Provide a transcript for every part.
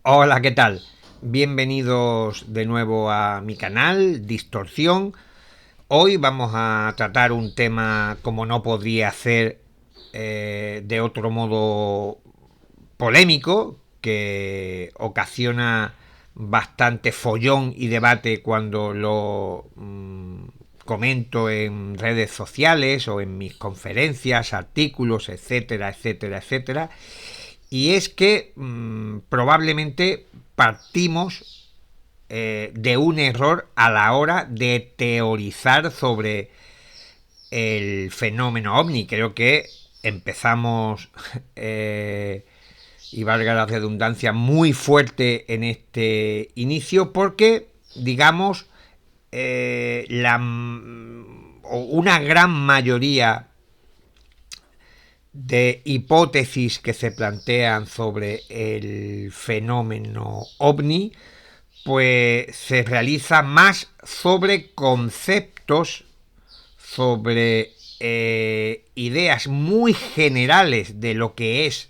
Hola, ¿qué tal? Bienvenidos de nuevo a mi canal, Distorsión. Hoy vamos a tratar un tema como no podría ser de otro modo polémico, que ocasiona bastante follón y debate cuando lo comento en redes sociales o en mis conferencias, artículos, etcétera, etcétera, etcétera. Y es que probablemente partimos de un error a la hora de teorizar sobre el fenómeno ovni. Creo que empezamos, y valga la redundancia, muy fuerte en este inicio porque, digamos, una gran mayoría de hipótesis que se plantean sobre el fenómeno ovni, pues se realiza más sobre conceptos, sobre ideas muy generales de lo que es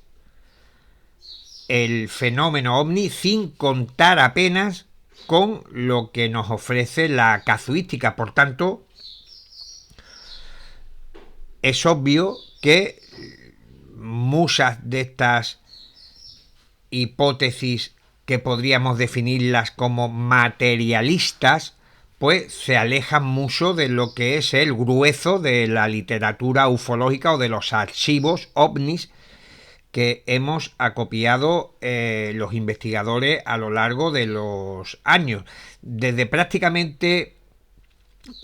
el fenómeno ovni, sin contar apenas con lo que nos ofrece la casuística. Por tanto, es obvio que muchas de estas hipótesis que podríamos definirlas como materialistas, pues se alejan mucho de lo que es el grueso de la literatura ufológica o de los archivos ovnis que hemos acopiado los investigadores a lo largo de los años. Desde prácticamente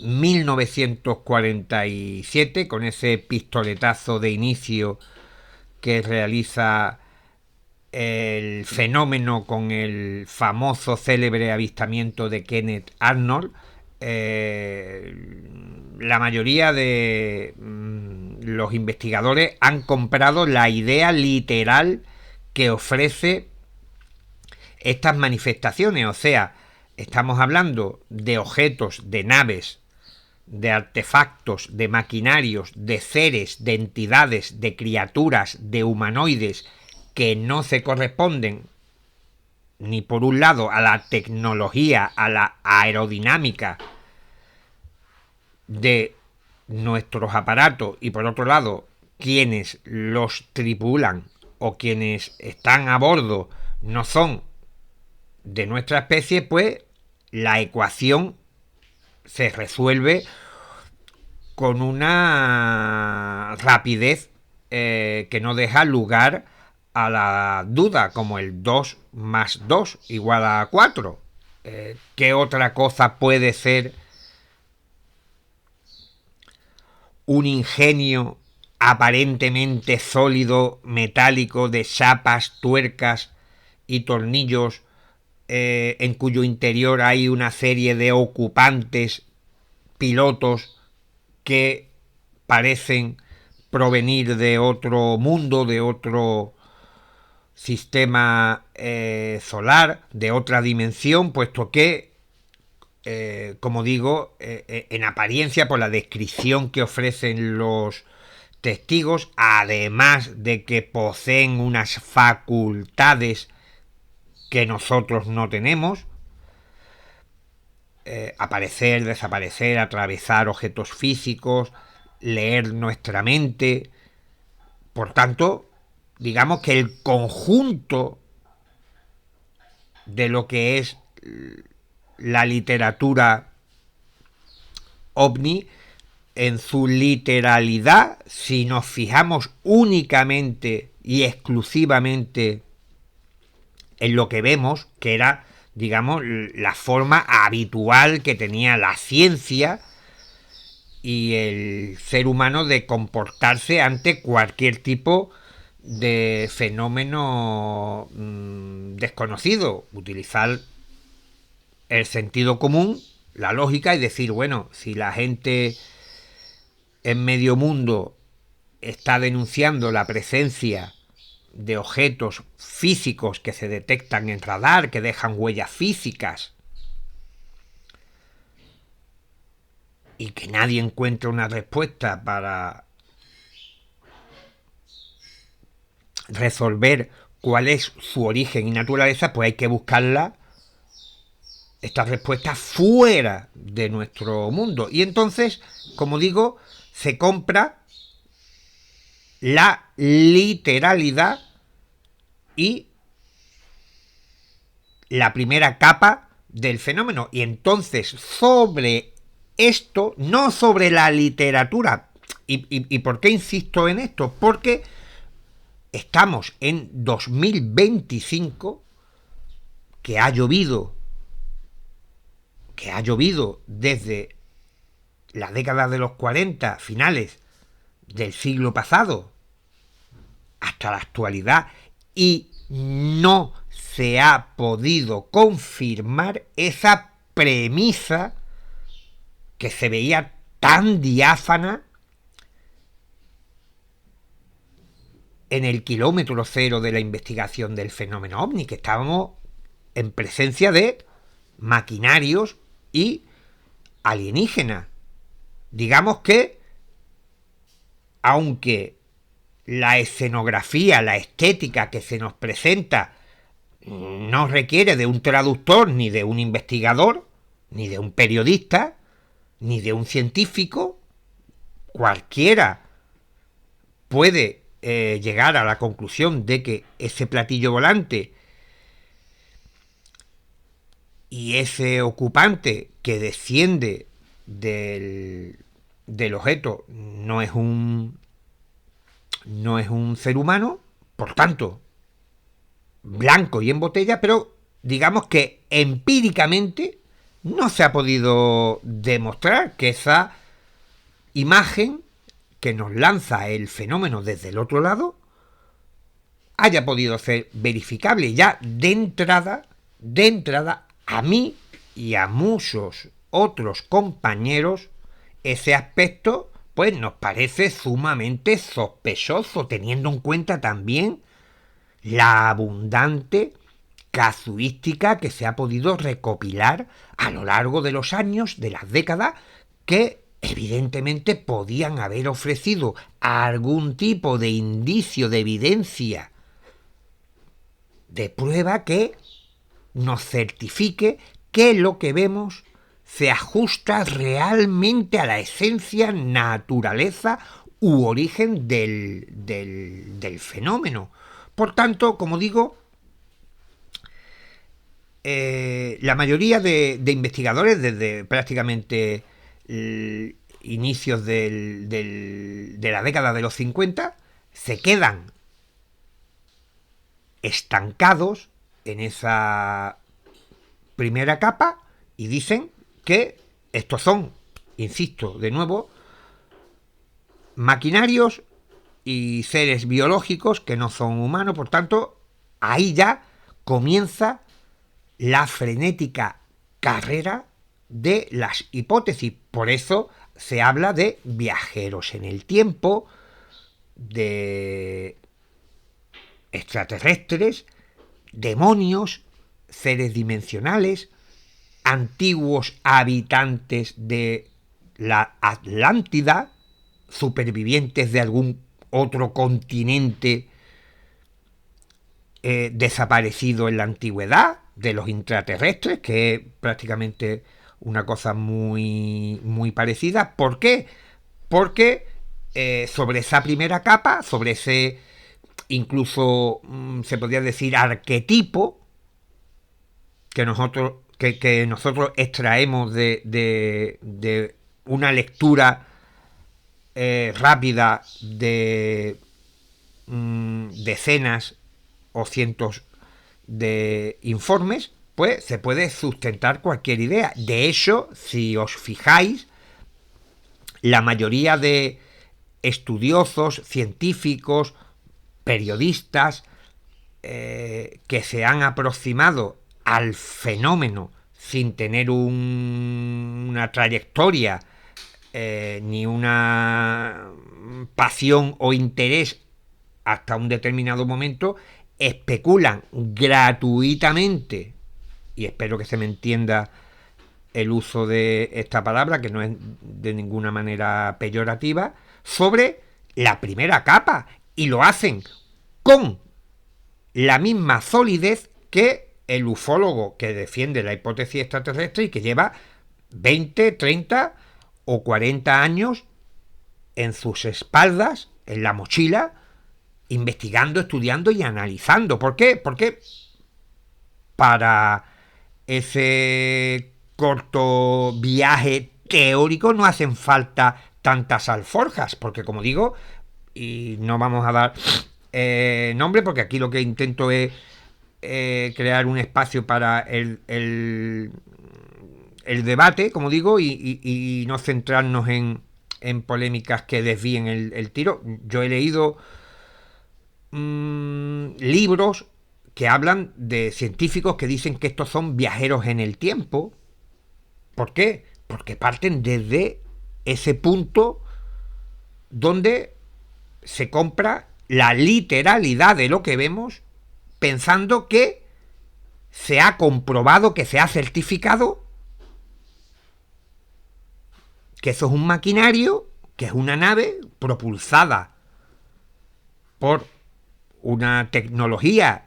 1947, con ese pistoletazo de inicio que realiza el fenómeno con el famoso célebre avistamiento de Kenneth Arnold, la mayoría de los investigadores han comprado la idea literal que ofrece estas manifestaciones. O sea, estamos hablando de objetos, de naves, de artefactos, de maquinarios, de seres, de entidades, de criaturas, de humanoides que no se corresponden ni por un lado a la tecnología, a la aerodinámica de nuestros aparatos y por otro lado quienes los tripulan o quienes están a bordo no son de nuestra especie, pues la ecuación se resuelve con una rapidez que no deja lugar a la duda, como el 2 más 2 igual a 4. ¿Qué otra cosa puede ser un ingenio aparentemente sólido, metálico, de chapas, tuercas y tornillos, en cuyo interior hay una serie de ocupantes, pilotos, que parecen provenir de otro mundo, de otro sistema solar, de otra dimensión, puesto que, como digo, en apariencia, por la descripción que ofrecen los testigos, además de que poseen unas facultades que nosotros no tenemos, aparecer, desaparecer, atravesar objetos físicos, leer nuestra mente. Por tanto, digamos que el conjunto de lo que es la literatura ovni, en su literalidad, si nos fijamos únicamente y exclusivamente en lo que vemos, que era, digamos, la forma habitual que tenía la ciencia y el ser humano de comportarse ante cualquier tipo de fenómeno desconocido, utilizar el sentido común, la lógica y decir, bueno, si la gente en medio mundo está denunciando la presencia de objetos físicos que se detectan en radar, que dejan huellas físicas, y que nadie encuentra una respuesta para resolver cuál es su origen y naturaleza, pues hay que buscarla, estas respuestas, fuera de nuestro mundo. Y entonces, como digo, se compra la literalidad y la primera capa del fenómeno. Y entonces, sobre esto, no sobre la literatura. ¿Y por qué insisto en esto? Porque estamos en 2025, que ha llovido desde la década de los 40, finales del siglo pasado, hasta la actualidad, y no se ha podido confirmar esa premisa que se veía tan diáfana en el kilómetro cero de la investigación del fenómeno ovni, que estábamos en presencia de maquinarios y alienígenas. Digamos que, aunque la escenografía, la estética que se nos presenta no requiere de un traductor, ni de un investigador, ni de un periodista, ni de un científico, cualquiera puede llegar a la conclusión de que ese platillo volante y ese ocupante que desciende del objeto no es un ser humano, por tanto, blanco y en botella, pero digamos que empíricamente no se ha podido demostrar que esa imagen que nos lanza el fenómeno desde el otro lado haya podido ser verificable. Ya de entrada, a mí y a muchos otros compañeros, ese aspecto pues nos parece sumamente sospechoso, teniendo en cuenta también la abundante casuística que se ha podido recopilar a lo largo de los años, de las décadas, que evidentemente podían haber ofrecido algún tipo de indicio, de evidencia, de prueba que nos certifique que lo que vemos se ajusta realmente a la esencia, naturaleza u origen del fenómeno. Por tanto, como digo, la mayoría de investigadores, desde prácticamente inicios de la década de los 50, se quedan estancados en esa primera capa y dicen que estos son, insisto de nuevo, maquinarios y seres biológicos que no son humanos. Por tanto, ahí ya comienza la frenética carrera de las hipótesis. Por eso se habla de viajeros en el tiempo, de extraterrestres, demonios, seres dimensionales, antiguos habitantes de la Atlántida, supervivientes de algún otro continente desaparecido en la antigüedad, de los intraterrestres, que es prácticamente una cosa muy, muy parecida. ¿Por qué? Porque sobre esa primera capa, sobre ese incluso se podría decir arquetipo que nosotros extraemos de una lectura rápida de decenas o cientos de informes, pues se puede sustentar cualquier idea. De hecho, si os fijáis, la mayoría de estudiosos, científicos, periodistas que se han aproximado al fenómeno sin tener una trayectoria ni una pasión o interés hasta un determinado momento, especulan gratuitamente, y espero que se me entienda el uso de esta palabra, que no es de ninguna manera peyorativa, sobre la primera capa, y lo hacen con la misma solidez que el ufólogo que defiende la hipótesis extraterrestre y que lleva 20, 30 o 40 años en sus espaldas, en la mochila, investigando, estudiando y analizando. ¿Por qué? Porque para ese corto viaje teórico no hacen falta tantas alforjas, porque como digo, y no vamos a dar nombre, porque aquí lo que intento es crear un espacio para el debate, como digo, y no centrarnos en polémicas que desvíen el tiro. Yo he leído libros que hablan de científicos que dicen que estos son viajeros en el tiempo. ¿Por qué? Porque parten desde ese punto donde se compra la literalidad de lo que vemos, pensando que se ha comprobado, que se ha certificado que eso es un maquinario, que es una nave propulsada por una tecnología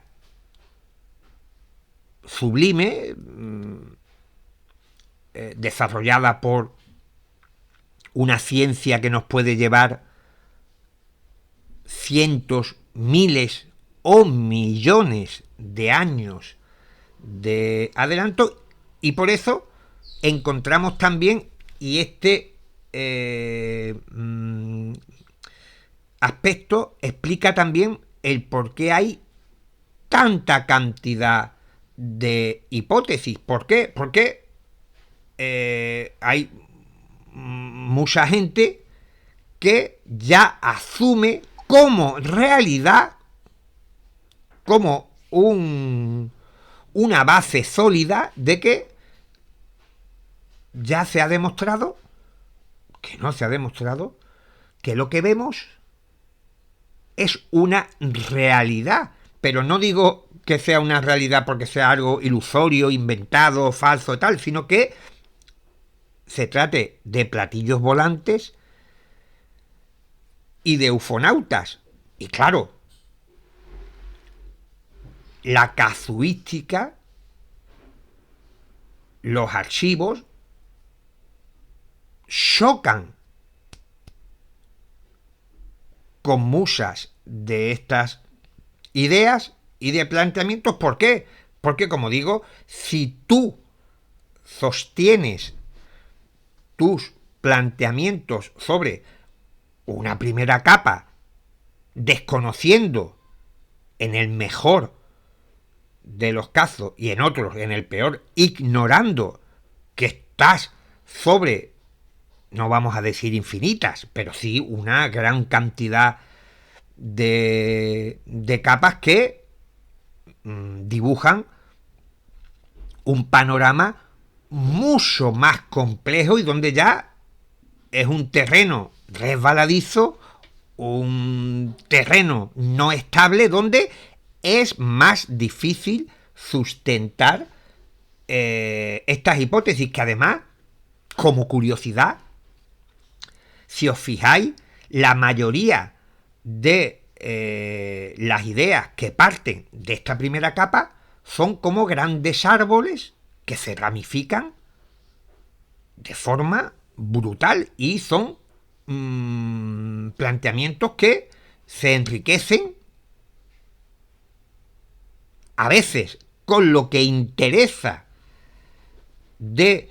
sublime, desarrollada por una ciencia que nos puede llevar cientos, miles o millones de años de adelanto, y por eso encontramos también, y este aspecto explica también el por qué hay tanta cantidad de hipótesis. ¿Por qué? Porque hay mucha gente que ya asume como realidad, como una base sólida de que ya se ha demostrado, que no se ha demostrado, que lo que vemos es una realidad. Pero no digo que sea una realidad porque sea algo ilusorio, inventado, falso y tal, sino que se trate de platillos volantes y de ufonautas. Y claro, la casuística, los archivos chocan con muchas de estas ideas y de planteamientos. ¿Por qué? Porque, como digo, si tú sostienes tus planteamientos sobre una primera capa, desconociendo en el mejor de los casos y en otros, en el peor, ignorando que estás sobre, no vamos a decir infinitas, pero sí una gran cantidad de capas que dibujan un panorama mucho más complejo y donde ya es un terreno resbaladizo, un terreno no estable, donde es más difícil sustentar estas hipótesis, que además, como curiosidad, si os fijáis, la mayoría de las ideas que parten de esta primera capa son como grandes árboles que se ramifican de forma brutal y son planteamientos que se enriquecen a veces con lo que interesa de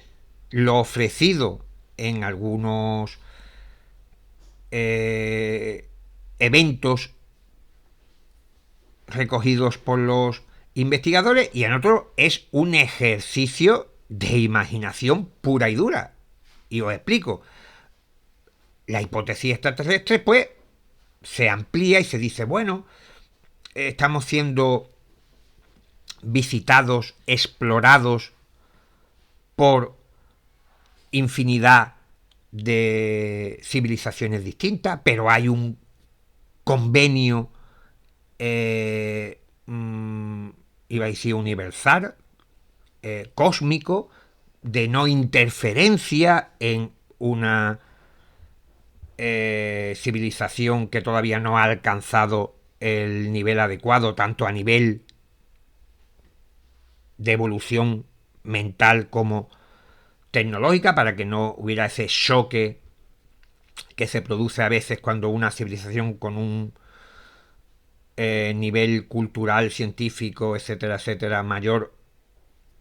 lo ofrecido en algunos eventos recogidos por los investigadores, y en otros es un ejercicio de imaginación pura y dura. Y os explico. La hipótesis extraterrestre, pues, se amplía y se dice, bueno, estamos siendo visitados, explorados por infinidad de civilizaciones distintas, pero hay un convenio, iba a decir universal, cósmico, de no interferencia en una civilización que todavía no ha alcanzado el nivel adecuado, tanto a nivel de evolución mental como tecnológica, para que no hubiera ese choque que se produce a veces cuando una civilización con un nivel cultural, científico, etcétera, etcétera, mayor,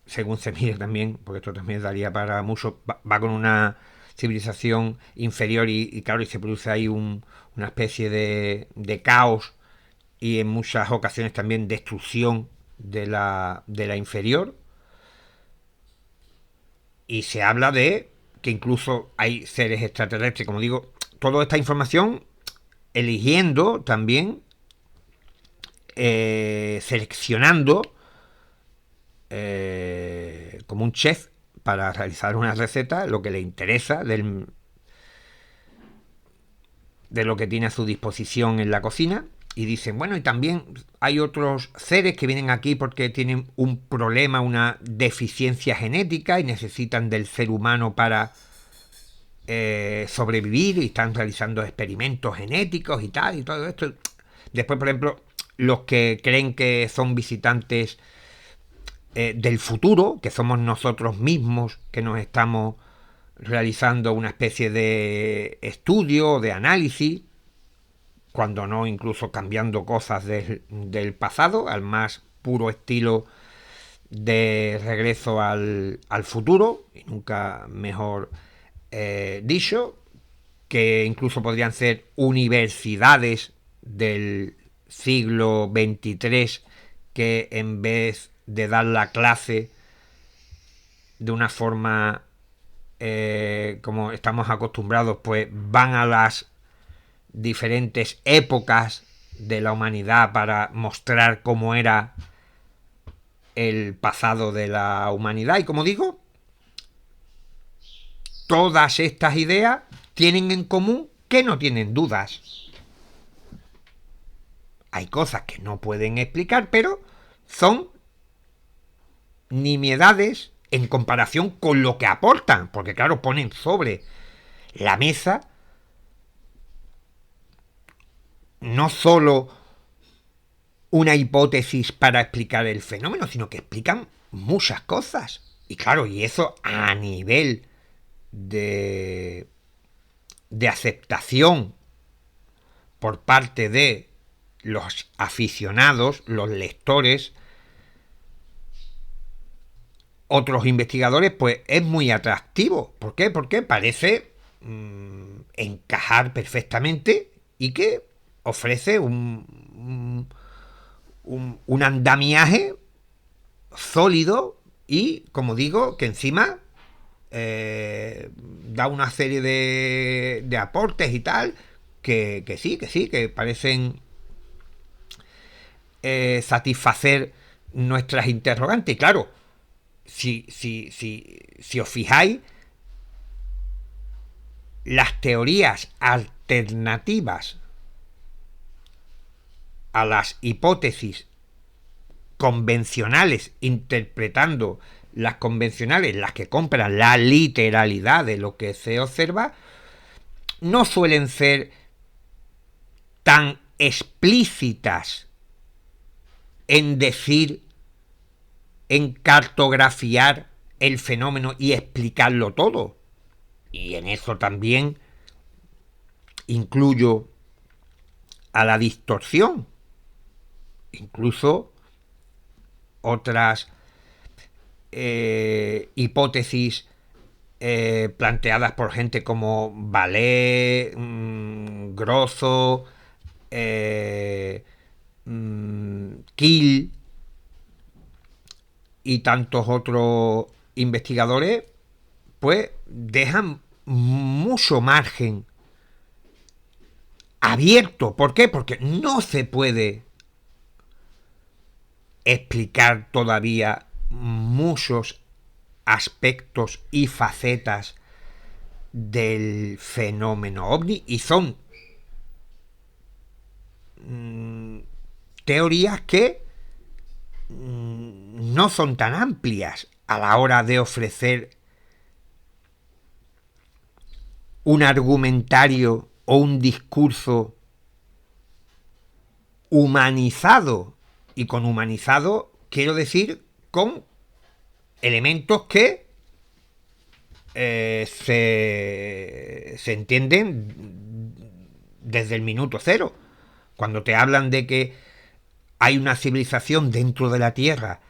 según se mire también, porque esto también daría para mucho, va con una civilización inferior y claro, y se produce ahí una especie de caos y en muchas ocasiones también destrucción de la inferior. Y se habla de que incluso hay seres extraterrestres, como digo, toda esta información eligiendo también, seleccionando como un chef para realizar una receta lo que le interesa de lo que tiene a su disposición en la cocina. Y dicen, bueno, y también hay otros seres que vienen aquí porque tienen un problema, una deficiencia genética y necesitan del ser humano para sobrevivir, y están realizando experimentos genéticos y tal, y todo esto. Después, por ejemplo, los que creen que son visitantes del futuro, que somos nosotros mismos que nos estamos realizando una especie de estudio, de análisis, cuando no incluso cambiando cosas del pasado, al más puro estilo de Regreso al futuro, y nunca mejor dicho, que incluso podrían ser universidades del siglo XXIII que en vez de dar la clase de una forma como estamos acostumbrados, pues van a las diferentes épocas de la humanidad para mostrar cómo era el pasado de la humanidad. Y como digo, todas estas ideas tienen en común que no tienen dudas. Hay cosas que no pueden explicar, pero son nimiedades en comparación con lo que aportan, porque claro, ponen sobre la mesa no solo una hipótesis para explicar el fenómeno, sino que explican muchas cosas. Y claro, y eso a nivel de aceptación por parte de los aficionados, los lectores, otros investigadores, pues es muy atractivo. ¿Por qué? Porque parece encajar perfectamente y que ofrece un andamiaje sólido y, como digo, que encima da una serie de aportes y tal que sí, que parecen satisfacer nuestras interrogantes. Y claro, si os fijáis, las teorías alternativas a las hipótesis convencionales, interpretando las convencionales, las que compran la literalidad de lo que se observa, no suelen ser tan explícitas en decir, en cartografiar el fenómeno y explicarlo todo. Y en eso también incluyo a la distorsión, incluso otras hipótesis planteadas por gente como Vallée, Grosso, Kiel y tantos otros investigadores, pues dejan mucho margen abierto. ¿Por qué? Porque no se puede explicar todavía muchos aspectos y facetas del fenómeno ovni, y son teorías que no son tan amplias a la hora de ofrecer un argumentario o un discurso humanizado. Y con humanizado quiero decir con elementos que se entienden desde el minuto cero. Cuando te hablan de que hay una civilización dentro de la Tierra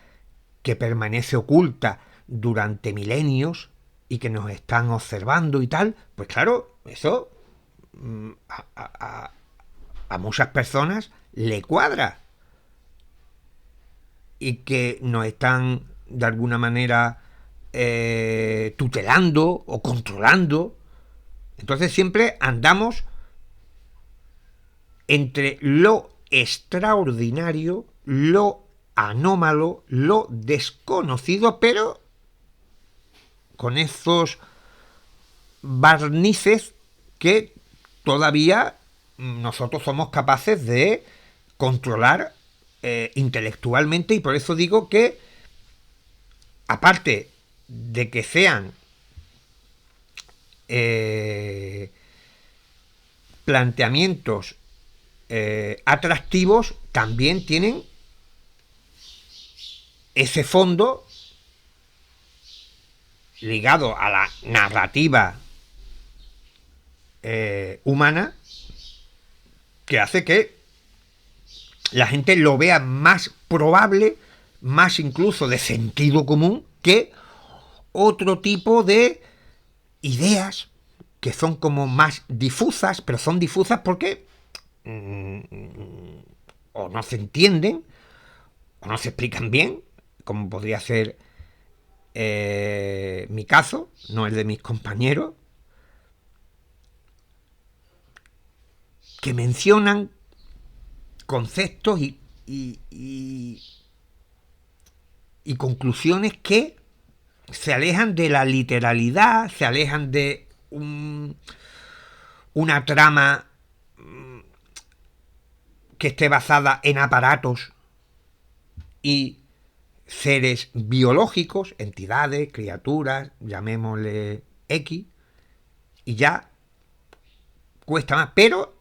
que permanece oculta durante milenios y que nos están observando y tal, pues claro, eso a muchas personas le cuadra. Y que nos están de alguna manera tutelando o controlando. Entonces siempre andamos entre lo extraordinario, lo anómalo, lo desconocido, pero con esos barnices que todavía nosotros somos capaces de controlar intelectualmente, y por eso digo que, aparte de que sean planteamientos atractivos, también tienen ese fondo ligado a la narrativa humana, que hace que la gente lo vea más probable, más incluso de sentido común, que otro tipo de ideas que son como más difusas, pero son difusas porque o no se entienden o no se explican bien, como podría ser mi caso, no el de mis compañeros, que mencionan conceptos y conclusiones que se alejan de la literalidad, se alejan de una trama que esté basada en aparatos y seres biológicos, entidades, criaturas, llamémosle X, y ya cuesta más. Pero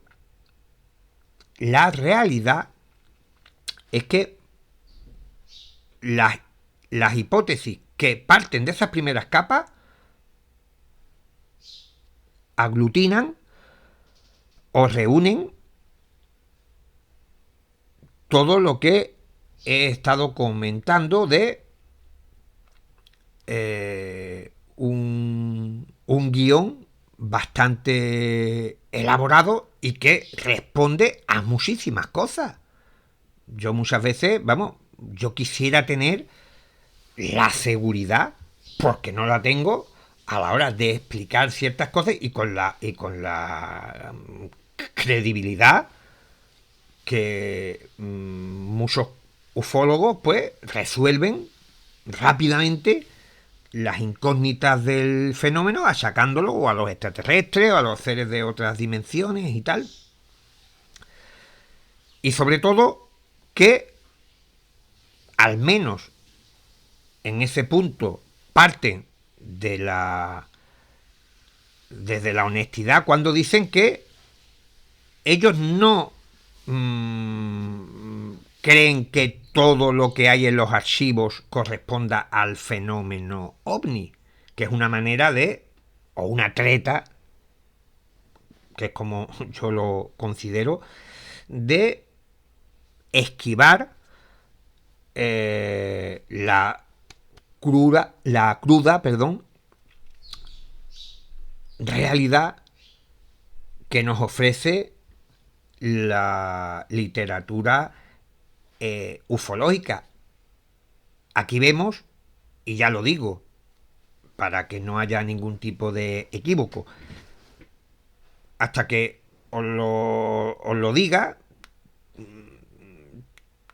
la realidad es que las hipótesis que parten de esas primeras capas aglutinan o reúnen todo lo que he estado comentando de un guión bastante elaborado y que responde a muchísimas cosas. Yo muchas veces, yo quisiera tener la seguridad, porque no la tengo, a la hora de explicar ciertas cosas y con la credibilidad que muchos ufólogos pues resuelven rápidamente las incógnitas del fenómeno, achacándolo o a los extraterrestres o a los seres de otras dimensiones y tal. Y sobre todo que al menos en ese punto parten desde la honestidad cuando dicen que ellos no creen que todo lo que hay en los archivos corresponda al fenómeno ovni, que es una manera o una treta, que es como yo lo considero, de esquivar la cruda realidad que nos ofrece la literatura ufológica. Aquí vemos, y ya lo digo, para que no haya ningún tipo de equívoco, hasta que os lo diga,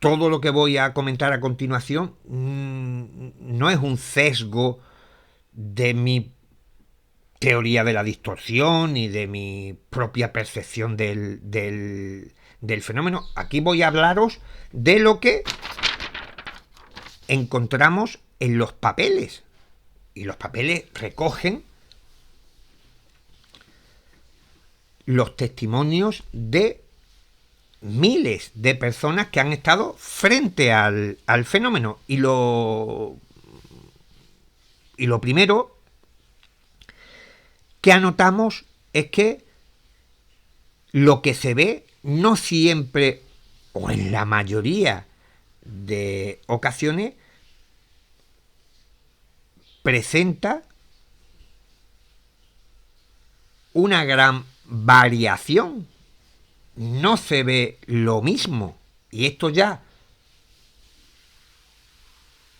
todo lo que voy a comentar a continuación no es un sesgo de mi teoría de la distorsión ni de mi propia percepción del fenómeno. Aquí voy a hablaros de lo que encontramos en los papeles. Y los papeles recogen los testimonios de miles de personas que han estado frente al fenómeno. Y lo primero que anotamos es que lo que se ve no siempre, o en la mayoría de ocasiones, presenta una gran variación. No se ve lo mismo. Y esto ya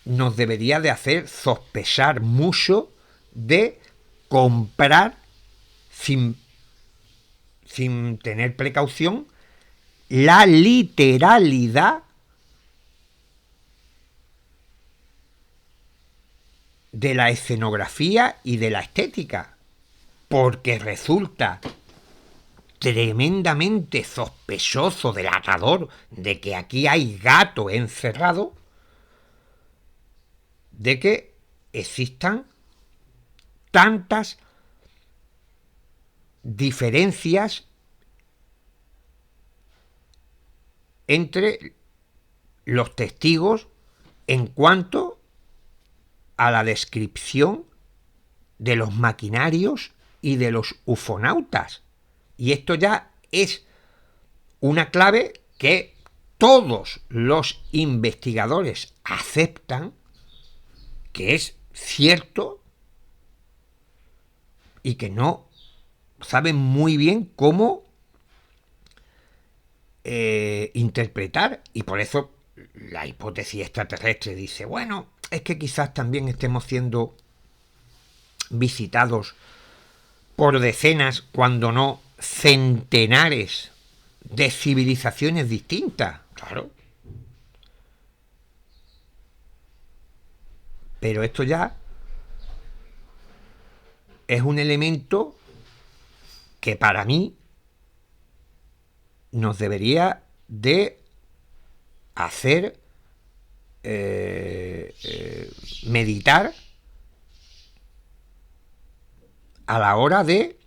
nos debería de hacer sospechar mucho de comprar sin tener precaución la literalidad de la escenografía y de la estética, porque resulta tremendamente sospechoso, delatador, de que aquí hay gato encerrado, de que existan tantas diferencias entre los testigos en cuanto a la descripción de los maquinarios y de los ufonautas. Y esto ya es una clave que todos los investigadores aceptan que es cierto y que no saben muy bien cómo interpretar. Y por eso la hipótesis extraterrestre dice, bueno, es que quizás también estemos siendo visitados por decenas, cuando no centenares de civilizaciones distintas. Claro. Pero esto ya es un elemento que para mí nos debería de hacer meditar a la hora de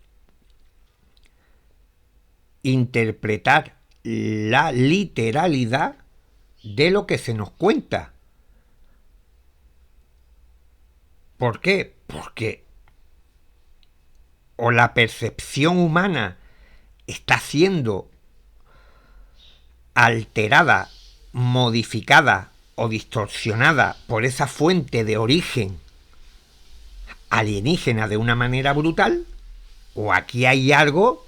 interpretar la literalidad de lo que se nos cuenta. ¿Por qué? Porque o la percepción humana está siendo alterada, modificada o distorsionada por esa fuente de origen alienígena de una manera brutal, o aquí hay algo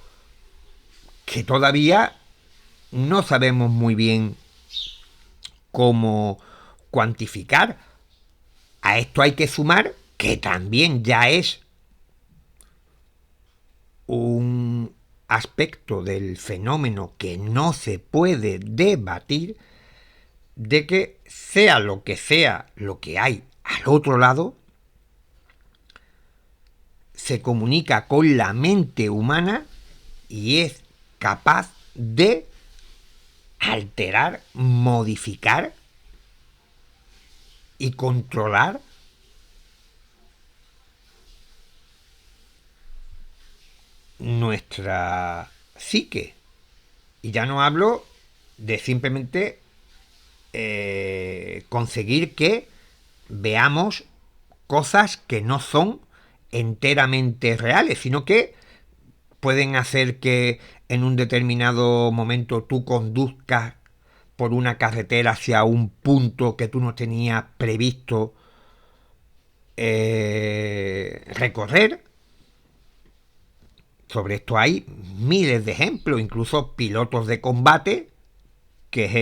que todavía no sabemos muy bien cómo cuantificar. A esto hay que sumar que también ya es un aspecto del fenómeno que no se puede debatir, de que sea lo que hay al otro lado, se comunica con la mente humana y es capaz de alterar, modificar y controlar nuestra psique. Y ya no hablo de simplemente conseguir que veamos cosas que no son enteramente reales, sino que pueden hacer que en un determinado momento tú conduzcas por una carretera hacia un punto que tú no tenías previsto recorrer. Sobre esto hay miles de ejemplos, incluso pilotos de combate, que es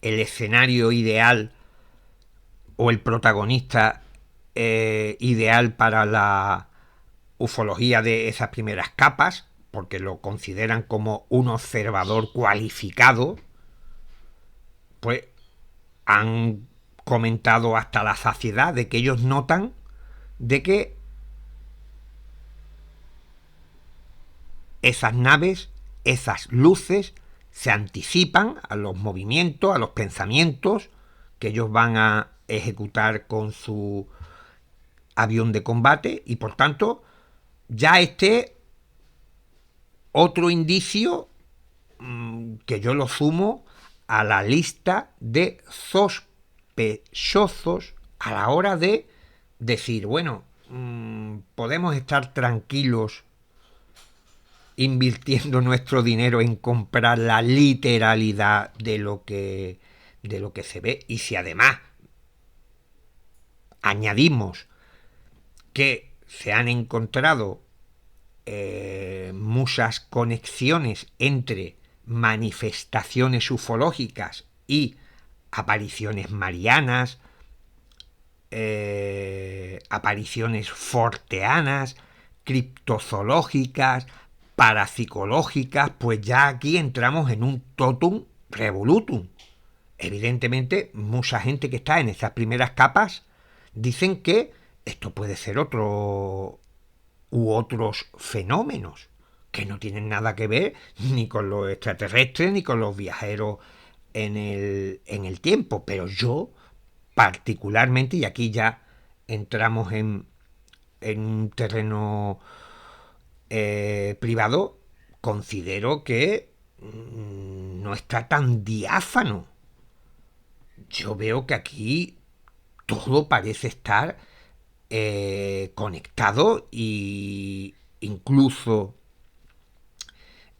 el escenario ideal o el protagonista ideal para la ufología de esas primeras capas, porque lo consideran como un observador cualificado, pues han comentado hasta la saciedad de que ellos notan de que esas naves, esas luces, se anticipan a los movimientos, a los pensamientos que ellos van a ejecutar con su avión de combate, y por tanto ya otro indicio que yo lo sumo a la lista de sospechosos a la hora de decir, bueno, podemos estar tranquilos invirtiendo nuestro dinero en comprar la literalidad de lo que se ve. Y si además añadimos que se han encontrado muchas conexiones entre manifestaciones ufológicas y apariciones marianas, apariciones forteanas, criptozoológicas, parapsicológicas, pues ya aquí entramos en un totum revolutum. Evidentemente, mucha gente que está en esas primeras capas dicen que esto puede ser otro u otros fenómenos que no tienen nada que ver ni con los extraterrestres ni con los viajeros en el tiempo. Pero yo particularmente, y aquí ya entramos en un terreno privado, considero que no está tan diáfano. Yo veo que aquí todo parece estar conectado, y incluso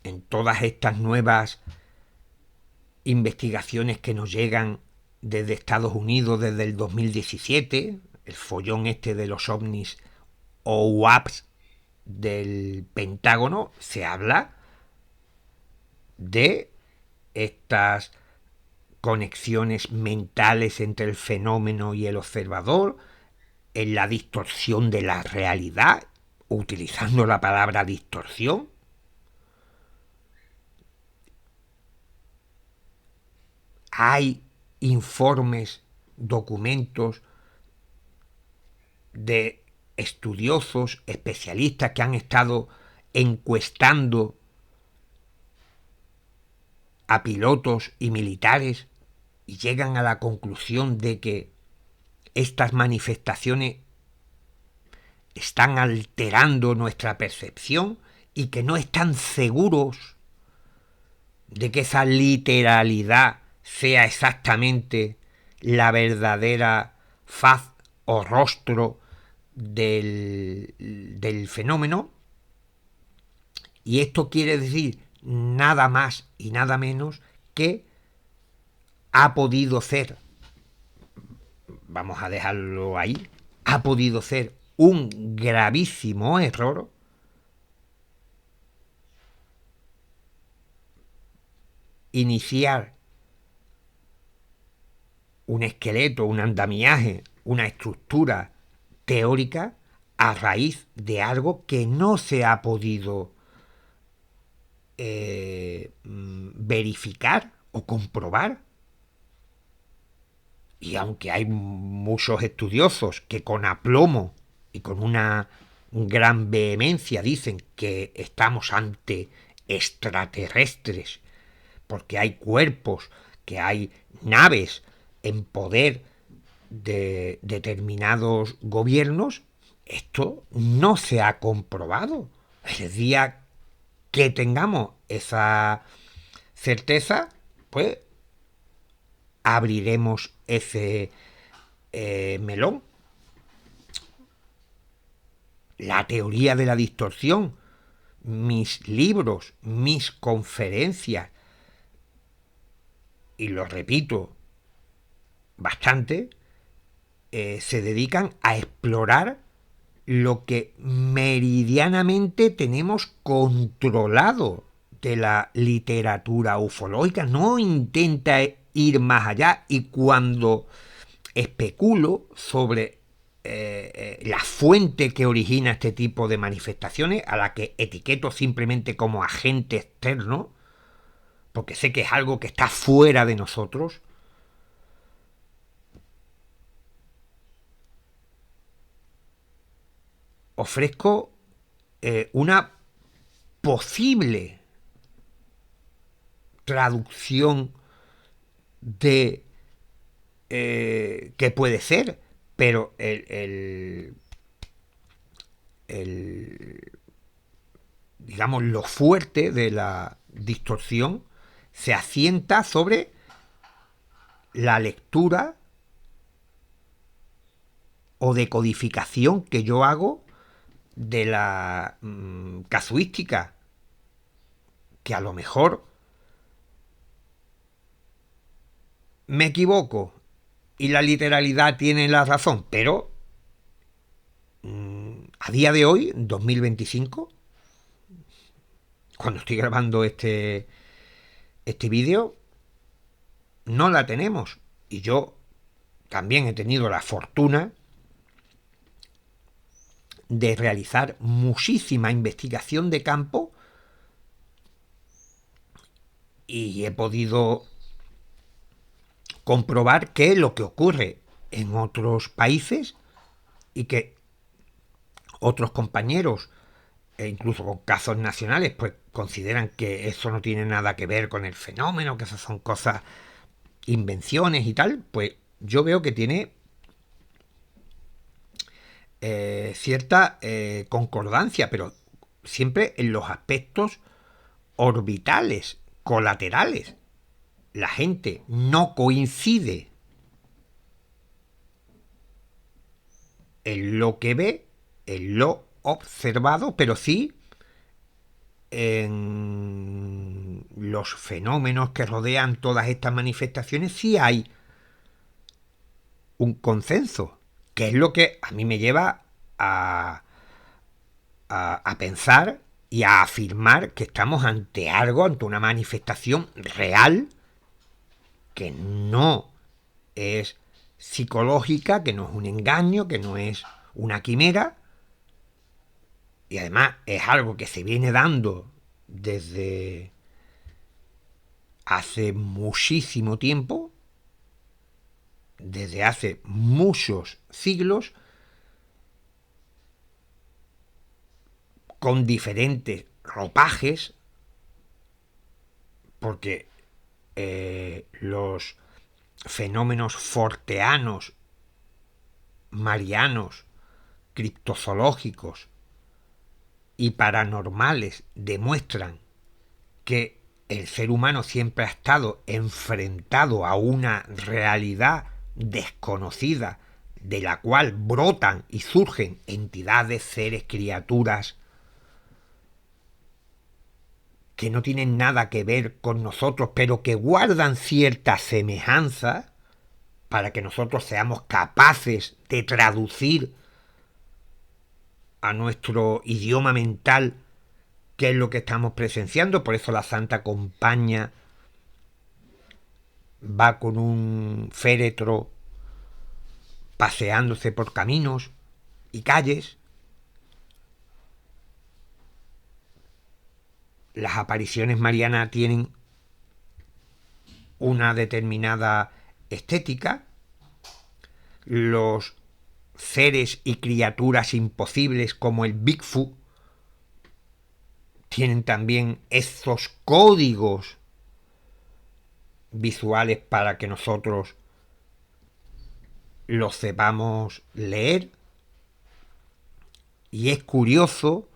en todas estas nuevas investigaciones que nos llegan desde Estados Unidos desde el 2017, el follón este de los ovnis o UAPs del Pentágono, se habla de estas conexiones mentales entre el fenómeno y el observador, en la distorsión de la realidad, utilizando la palabra distorsión. Hay informes, documentos de estudiosos, especialistas que han estado encuestando a pilotos y militares y llegan a la conclusión de que estas manifestaciones están alterando nuestra percepción y que no están seguros de que esa literalidad sea exactamente la verdadera faz o rostro del fenómeno. Y esto quiere decir nada más y nada menos que ha podido ser, vamos a dejarlo ahí, ha podido ser un gravísimo error iniciar un esqueleto, un andamiaje, una estructura teórica a raíz de algo que no se ha podido verificar o comprobar. Y aunque hay muchos estudiosos que con aplomo y con una gran vehemencia dicen que estamos ante extraterrestres, porque hay cuerpos, que hay naves en poder de determinados gobiernos, esto no se ha comprobado. El día que tengamos esa certeza, pues abriremos ese melón. La teoría de la distorsión, mis libros, mis conferencias, y lo repito bastante, se dedican a explorar lo que meridianamente tenemos controlado de la literatura ufológica. No intenta ir más allá, y cuando especulo sobre la fuente que origina este tipo de manifestaciones, a la que etiqueto simplemente como agente externo, porque sé que es algo que está fuera de nosotros, ofrezco una posible traducción de qué puede ser, pero digamos, lo fuerte de la distorsión se asienta sobre la lectura o decodificación que yo hago de la casuística, que a lo mejor me equivoco y la literalidad tiene la razón, pero a día de hoy, 2025, cuando estoy grabando este vídeo, no la tenemos. Y yo también he tenido la fortuna de realizar muchísima investigación de campo y he podido comprobar qué es lo que ocurre en otros países y que otros compañeros, e incluso con casos nacionales, pues consideran que eso no tiene nada que ver con el fenómeno, que esas son cosas, invenciones y tal. Pues yo veo que tiene cierta concordancia, pero siempre en los aspectos orbitales, colaterales. La gente no coincide en lo que ve, en lo observado, pero sí en los fenómenos que rodean todas estas manifestaciones, sí hay un consenso, que es lo que a mí me lleva a pensar y a afirmar que estamos ante algo, ante una manifestación real, que no es psicológica, que no es un engaño, que no es una quimera, y además es algo que se viene dando desde hace muchísimo tiempo, desde hace muchos siglos, con diferentes ropajes, porque los fenómenos forteanos, marianos, criptozoológicos y paranormales demuestran que el ser humano siempre ha estado enfrentado a una realidad desconocida de la cual brotan y surgen entidades, seres, criaturas que no tienen nada que ver con nosotros, pero que guardan cierta semejanza para que nosotros seamos capaces de traducir a nuestro idioma mental qué es lo que estamos presenciando. Por eso la Santa Compañía va con un féretro paseándose por caminos y calles. Las apariciones marianas tienen una determinada estética. Los seres y criaturas imposibles como el Bigfoot tienen también esos códigos visuales para que nosotros los sepamos leer. Y es curioso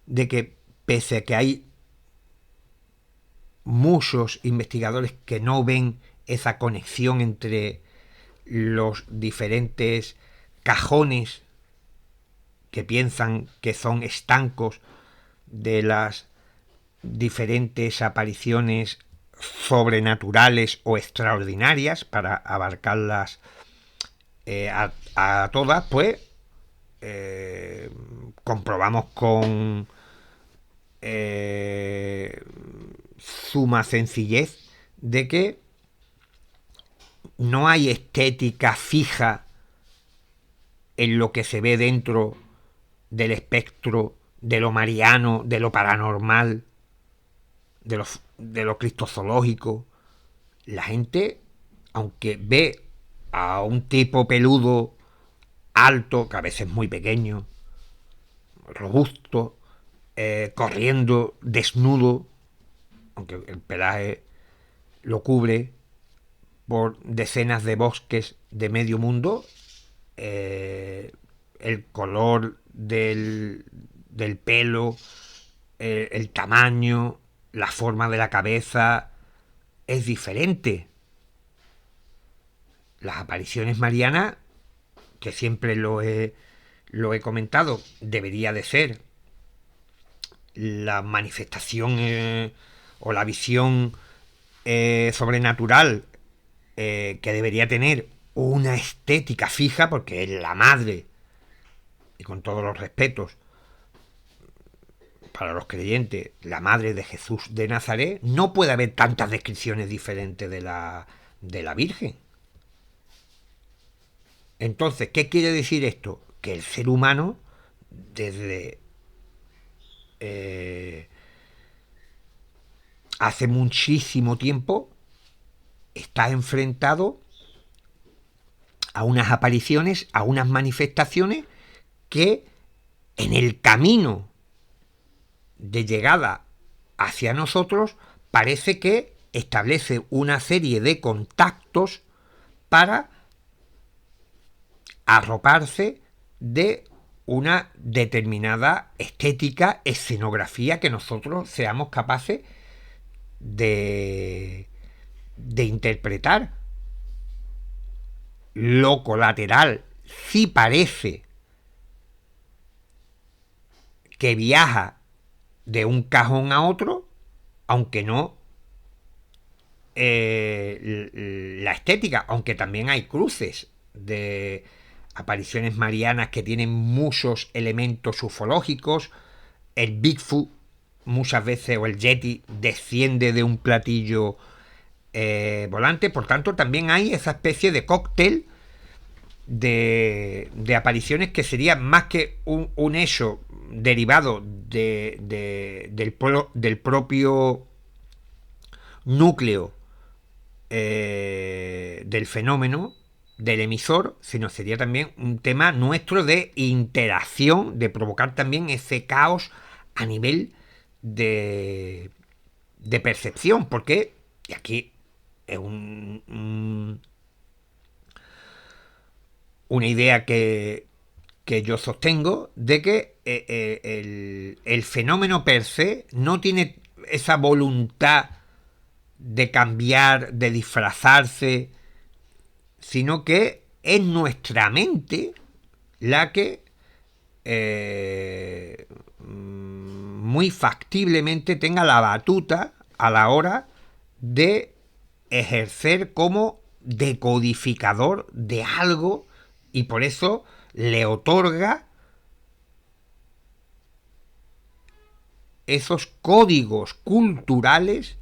de que pese a que hay muchos investigadores que no ven esa conexión entre los diferentes cajones que piensan que son estancos de las diferentes apariciones sobrenaturales o extraordinarias, para abarcarlas a todas, pues comprobamos con suma sencillez de que no hay estética fija en lo que se ve dentro del espectro de lo mariano, de lo paranormal, de lo cristozoológico. La gente, aunque ve a un tipo peludo, alto, que a veces muy pequeño, robusto, corriendo desnudo, aunque el pelaje lo cubre, por decenas de bosques de medio mundo, el color del pelo, el tamaño, la forma de la cabeza, es diferente. Las apariciones marianas, que siempre lo he comentado, debería de ser la manifestación o la visión sobrenatural que debería tener una estética fija, porque es la madre, y con todos los respetos para los creyentes, la madre de Jesús de Nazaret, no puede haber tantas descripciones diferentes de la Virgen. Entonces, ¿qué quiere decir esto? Que el ser humano, desde hace muchísimo tiempo, está enfrentado a unas apariciones, a unas manifestaciones que en el camino de llegada hacia nosotros parece que establece una serie de contactos para arroparse de una determinada estética, escenografía que nosotros seamos capaces de interpretar. Lo colateral sí parece que viaja de un cajón a otro, aunque no la estética, aunque también hay cruces de apariciones marianas que tienen muchos elementos ufológicos. El Bigfoot muchas veces, o el Yeti, desciende de un platillo volante. Por tanto, también hay esa especie de cóctel de apariciones que sería más que un hecho derivado del propio núcleo del fenómeno, del emisor, sino sería también un tema nuestro de interacción, de provocar también ese caos a nivel de percepción, porque, y aquí es una idea que yo sostengo, de que el fenómeno per se no tiene esa voluntad de cambiar, de disfrazarse, sino que es nuestra mente la que muy factiblemente tenga la batuta a la hora de ejercer como decodificador de algo, y por eso le otorga esos códigos culturales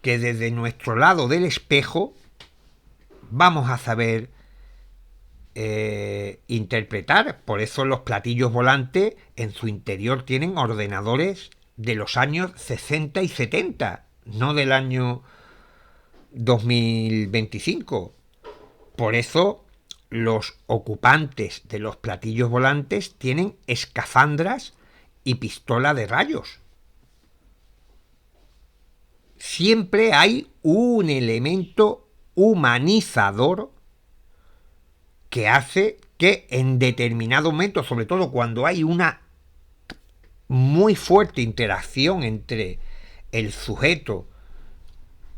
que desde nuestro lado del espejo vamos a saber interpretar. Por eso los platillos volantes en su interior tienen ordenadores de los años 60 y 70, no del año 2025. Por eso los ocupantes de los platillos volantes tienen escafandras y pistola de rayos. Siempre hay un elemento humanizador que hace que en determinado momento, sobre todo cuando hay una muy fuerte interacción entre el sujeto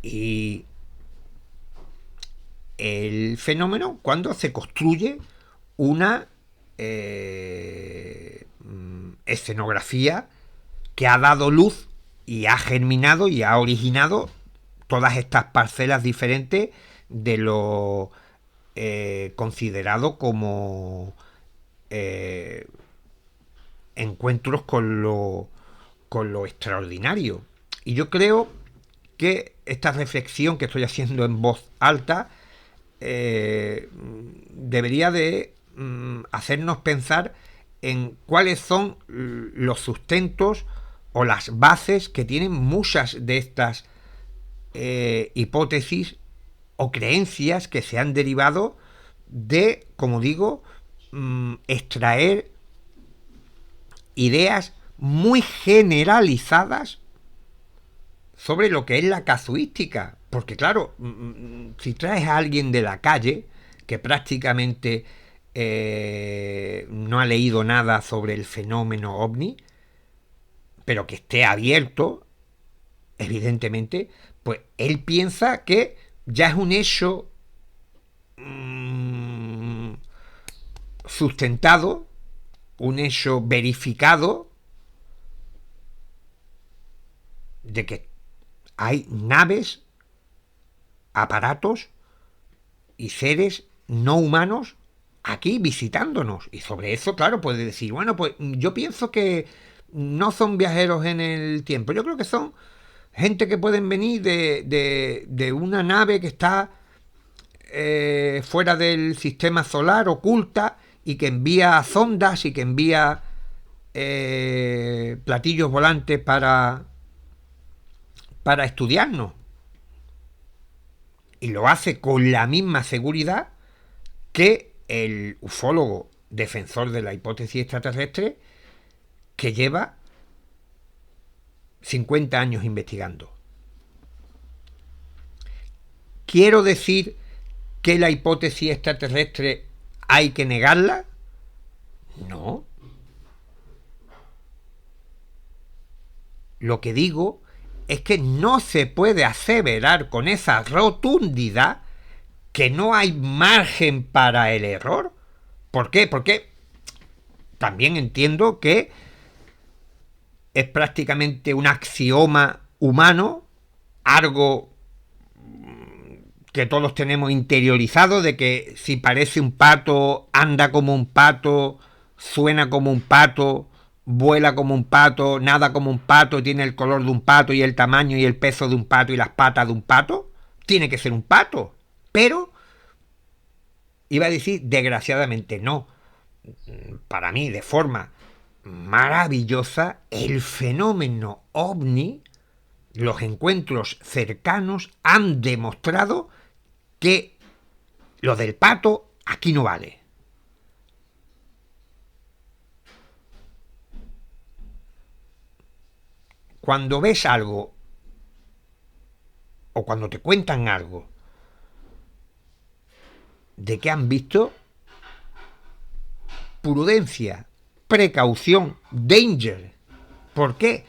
y el fenómeno, cuando se construye una escenografía que ha dado luz y ha germinado y ha originado todas estas parcelas diferentes de lo considerado como encuentros con lo extraordinario. Y yo creo que esta reflexión que estoy haciendo en voz alta debería de hacernos pensar en cuáles son los sustentos o las bases que tienen muchas de estas hipótesis o creencias que se han derivado de, como digo, extraer ideas muy generalizadas sobre lo que es la casuística. Porque claro, si traes a alguien de la calle que prácticamente no ha leído nada sobre el fenómeno ovni, pero que esté abierto evidentemente, pues él piensa que ya es un hecho sustentado, un hecho verificado de que hay naves, aparatos y seres no humanos aquí visitándonos. Y sobre eso, claro, puede decir, bueno, pues yo pienso que no son viajeros en el tiempo. Yo creo que son gente que pueden venir de una nave que está fuera del sistema solar, oculta, y que envía sondas y que envía platillos volantes para estudiarnos. Y lo hace con la misma seguridad que el ufólogo defensor de la hipótesis extraterrestre que lleva 50 años investigando. ¿Quiero decir que la hipótesis extraterrestre hay que negarla? No. Lo que digo es que no se puede aseverar con esa rotundidad que no hay margen para el error. ¿Por qué? Porque también entiendo que es prácticamente un axioma humano, algo que todos tenemos interiorizado, de que si parece un pato, anda como un pato, suena como un pato, vuela como un pato, nada como un pato, tiene el color de un pato y el tamaño y el peso de un pato y las patas de un pato, tiene que ser un pato. Pero, iba a decir, desgraciadamente no. Para mí, de forma maravillosa, el fenómeno ovni, los encuentros cercanos han demostrado que lo del pato aquí no vale. Cuando ves algo o cuando te cuentan algo de que han visto, prudencia, precaución, danger. ¿Por qué?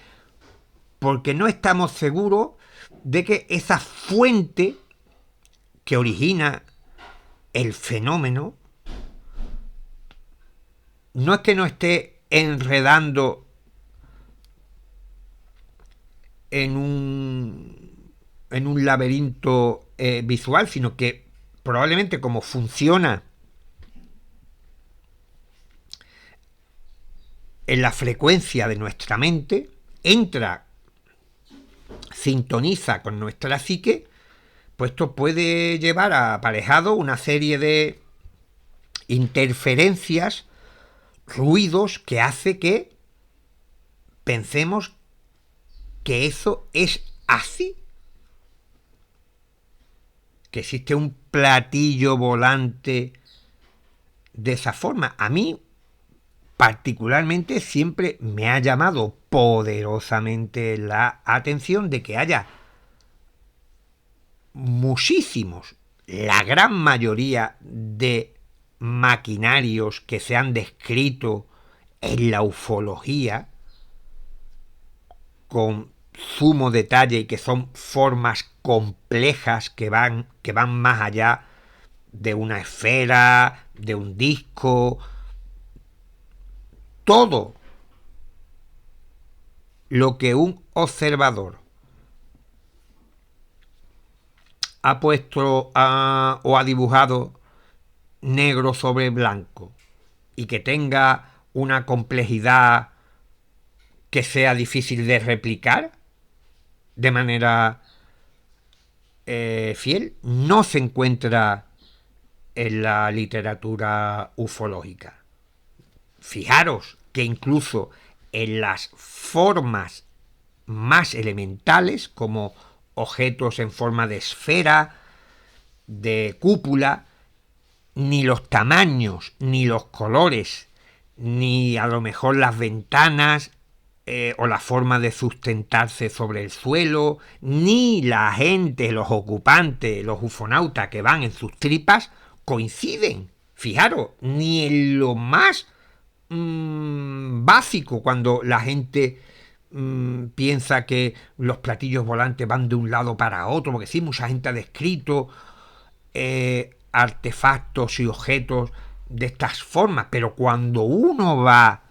Porque no estamos seguros de que esa fuente que origina el fenómeno no es que no esté enredando en un laberinto visual, sino que probablemente como funciona en la frecuencia de nuestra mente, entra, sintoniza con nuestra psique, pues esto puede llevar aparejado una serie de interferencias, ruidos que hace que pensemos que eso es así, que existe un platillo volante de esa forma. A mí particularmente siempre me ha llamado poderosamente la atención de que haya muchísimos, la gran mayoría de maquinarios que se han descrito en la ufología con sumo detalle y que son formas complejas que van más allá de una esfera, de un disco, todo lo que un observador ha puesto o ha dibujado negro sobre blanco y que tenga una complejidad que sea difícil de replicar de manera fiel, no se encuentra en la literatura ufológica. Fijaros que incluso en las formas más elementales, como objetos en forma de esfera, de cúpula, ni los tamaños, ni los colores, ni a lo mejor las ventanas o la forma de sustentarse sobre el suelo, ni la gente, los ocupantes, los ufonautas que van en sus tripas, coinciden. Fijaros, ni en lo más básico, cuando la gente piensa que los platillos volantes van de un lado para otro, porque sí, mucha gente ha descrito artefactos y objetos de estas formas, pero cuando uno va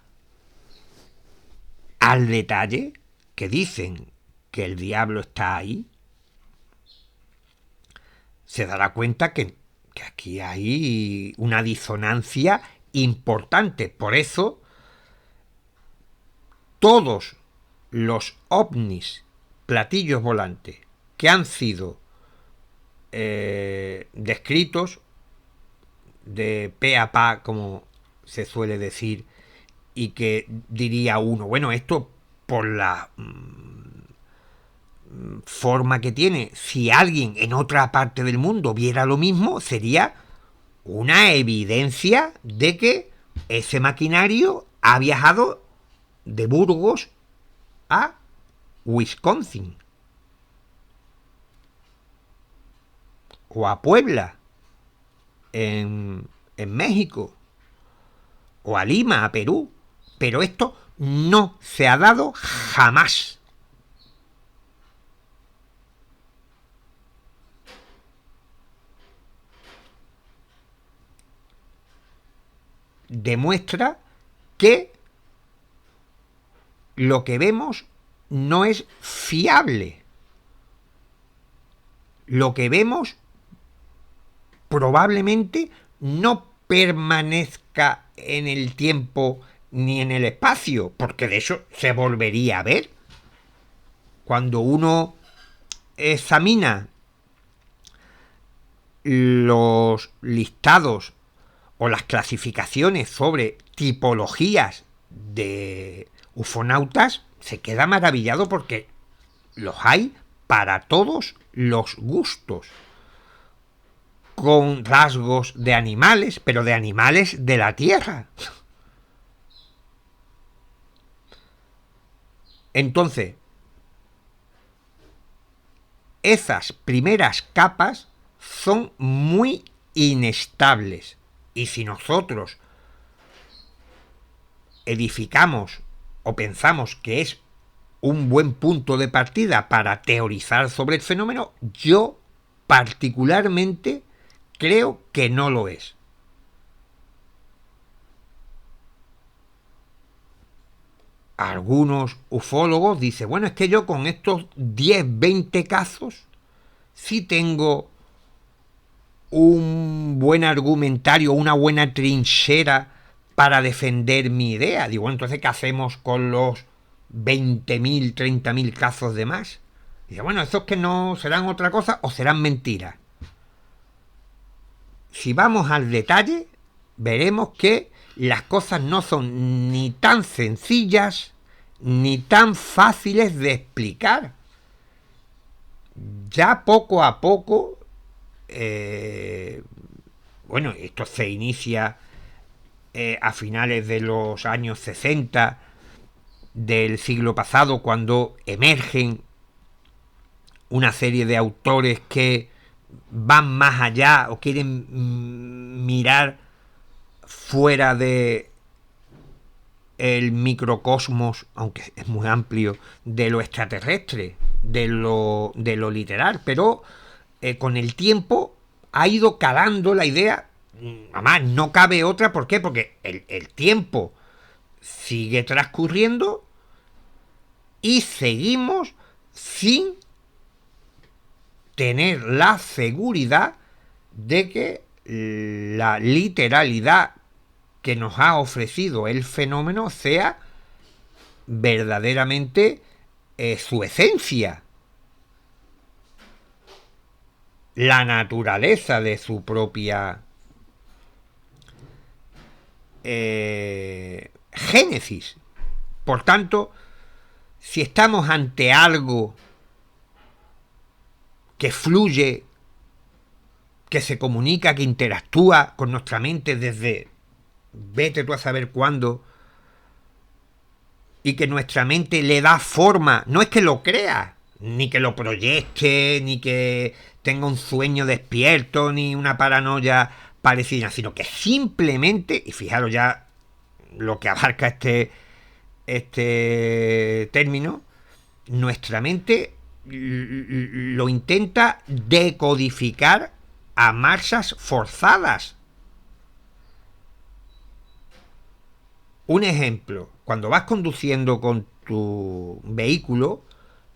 al detalle, que dicen que el diablo está ahí, se dará cuenta que aquí hay una disonancia importante. Por eso, todos los ovnis, platillos volantes, que han sido descritos de pe a pa, como se suele decir, y que diría uno, bueno, esto por la forma que tiene, si alguien en otra parte del mundo viera lo mismo, sería una evidencia de que ese maquinario ha viajado de Burgos a Wisconsin o a Puebla en México o a Lima, a Perú, pero esto no se ha dado jamás. Demuestra que lo que vemos no es fiable. Lo que vemos probablemente no permanezca en el tiempo ni en el espacio, porque de eso se volvería a ver. Cuando uno examina los listados o las clasificaciones sobre tipologías de ufonautas, se queda maravillado porque los hay para todos los gustos, con rasgos de animales, pero de animales de la Tierra. Entonces, esas primeras capas son muy inestables. Y si nosotros edificamos o pensamos que es un buen punto de partida para teorizar sobre el fenómeno, yo particularmente creo que no lo es. Algunos ufólogos dicen, bueno, es que yo con estos 10, 20 casos sí tengo un buen argumentario, una buena trinchera para defender mi idea. Digo, entonces, ¿qué hacemos con los 20.000, 30.000 casos de más? Dice, bueno, ¿esos que no serán otra cosa o serán mentiras? Si vamos al detalle, veremos que las cosas no son ni tan sencillas ni tan fáciles de explicar. Ya poco a poco, bueno, esto se inicia a finales de los años 60 del siglo pasado, cuando emergen una serie de autores que van más allá o quieren mirar fuera de el microcosmos, aunque es muy amplio, de lo extraterrestre, de lo literal, pero con el tiempo ha ido calando la idea. Además, no cabe otra, ¿por qué? Porque el tiempo sigue transcurriendo y seguimos sin tener la seguridad de que la literalidad que nos ha ofrecido el fenómeno sea verdaderamente su esencia, la naturaleza de su propia génesis. Por tanto, si estamos ante algo que fluye, que se comunica, que interactúa con nuestra mente desde vete tú a saber cuándo, y que nuestra mente le da forma, no es que lo crea, ni que lo proyecte, ni que tenga un sueño despierto, ni una paranoia parecida, sino que simplemente, y fijaros ya lo que abarca este término, nuestra mente lo intenta decodificar a marchas forzadas. Un ejemplo, cuando vas conduciendo con tu vehículo,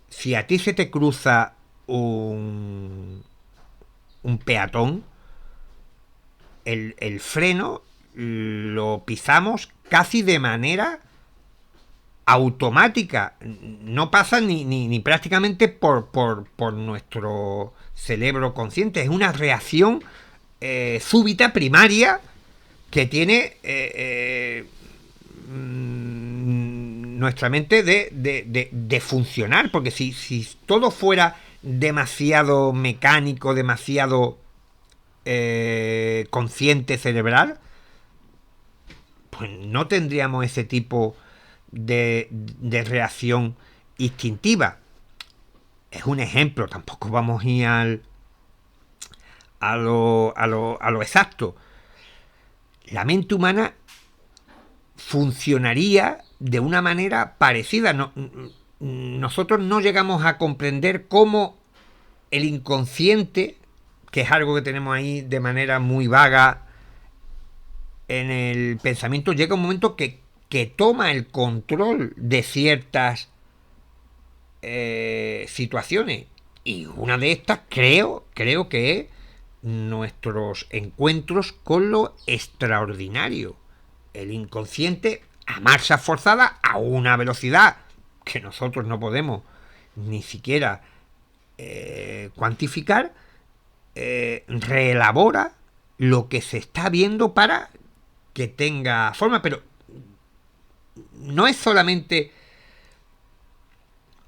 si a ti se te cruza un peatón, el freno lo pisamos casi de manera automática. No pasa ni prácticamente por nuestro cerebro consciente. Es una reacción súbita, primaria, que tiene nuestra mente de funcionar. Porque si todo fuera demasiado mecánico, demasiado consciente cerebral, pues no tendríamos ese tipo de reacción instintiva. Es un ejemplo, tampoco vamos a ir a lo exacto. La mente humana funcionaría de una manera parecida. Nosotros no llegamos a comprender cómo el inconsciente, que es algo que tenemos ahí de manera muy vaga en el pensamiento, llega un momento que toma el control de ciertas situaciones. Y una de estas creo que es nuestros encuentros con lo extraordinario. El inconsciente a marcha forzada, a una velocidad que nosotros no podemos ni siquiera cuantificar, reelabora lo que se está viendo para que tenga forma. Pero no es solamente